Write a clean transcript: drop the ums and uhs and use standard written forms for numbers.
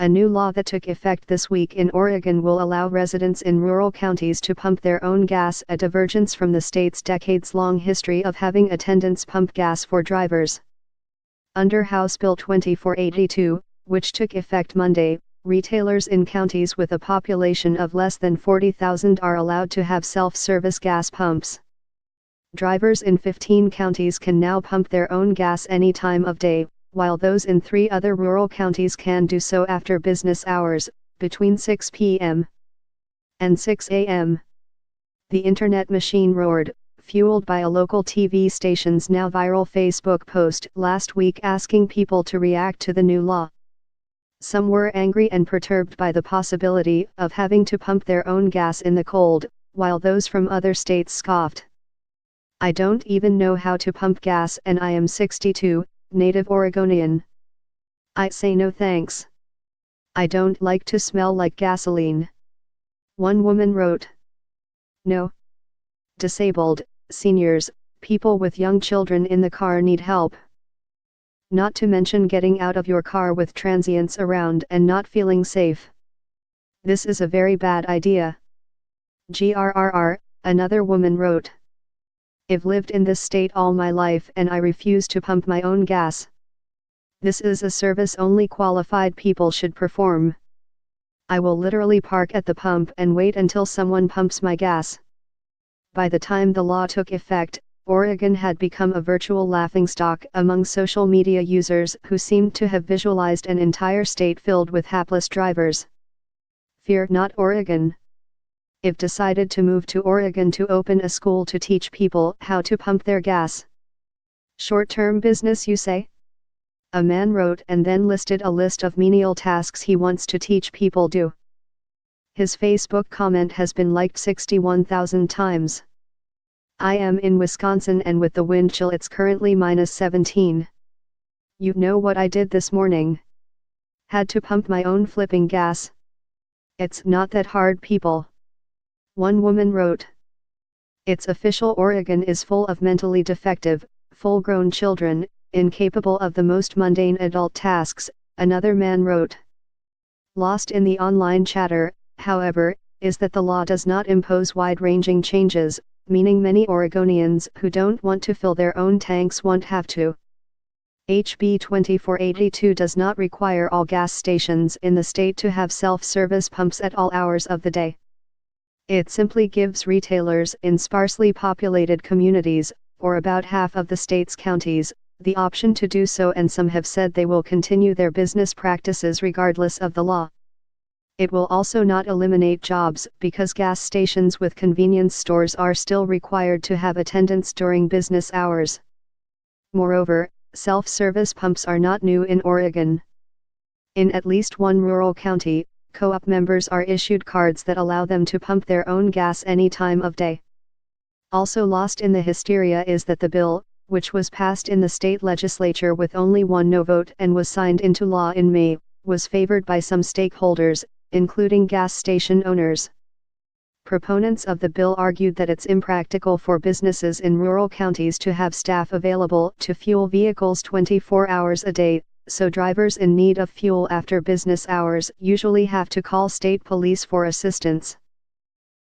A new law that took effect this week in Oregon will allow residents in rural counties to pump their own gas, a divergence from the state's decades-long history of having attendants pump gas for drivers. Under House Bill 2482, which took effect Monday, retailers in counties with a population of less than 40,000 are allowed to have self-service gas pumps. Drivers in 15 counties can now pump their own gas any time of day, while those in 3 other rural counties can do so after business hours, between 6 p.m. and 6 a.m. The internet machine roared, fueled by a local TV station's now viral Facebook post last week asking people to react to the new law. Some were angry and perturbed by the possibility of having to pump their own gas in the cold, while those from other states scoffed. "I don't even know how to pump gas and I am 62, native Oregonian. I say no thanks. I don't like to smell like gasoline," one woman wrote. No. Disabled, seniors, people with young children in the car need help. Not to mention getting out of your car with transients around and not feeling safe. This is a very bad idea. Grrr, another woman wrote. I've lived in this state all my life and I refuse to pump my own gas. This is a service only qualified people should perform. I will literally park at the pump and wait until someone pumps my gas. By the time the law took effect, Oregon had become a virtual laughingstock among social media users who seemed to have visualized an entire state filled with hapless drivers. Fear not Oregon. I've decided to move to Oregon to open a school to teach people how to pump their gas. Short-term business, you say? A man wrote and then listed a list of menial tasks he wants to teach people do. His Facebook comment has been liked 61,000 times. I am in Wisconsin and with the wind chill it's currently -17. You know what I did this morning? Had to pump my own flipping gas. It's not that hard, people. One woman wrote. It's official, Oregon is full of mentally defective, full-grown children, incapable of the most mundane adult tasks, another man wrote. Lost in the online chatter, however, is that the law does not impose wide-ranging changes, meaning many Oregonians who don't want to fill their own tanks won't have to. HB 2482 does not require all gas stations in the state to have self-service pumps at all hours of the day. It simply gives retailers in sparsely populated communities, or about half of the state's counties, the option to do so, and some have said they will continue their business practices regardless of the law. It will also not eliminate jobs because gas stations with convenience stores are still required to have attendants during business hours. Moreover, self-service pumps are not new in Oregon. In at least one rural county, co-op members are issued cards that allow them to pump their own gas any time of day. Also lost in the hysteria is that the bill, which was passed in the state legislature with only one no vote and was signed into law in May, was favored by some stakeholders, including gas station owners. Proponents of the bill argued that it's impractical for businesses in rural counties to have staff available to fuel vehicles 24 hours a day, so drivers in need of fuel after business hours usually have to call state police for assistance.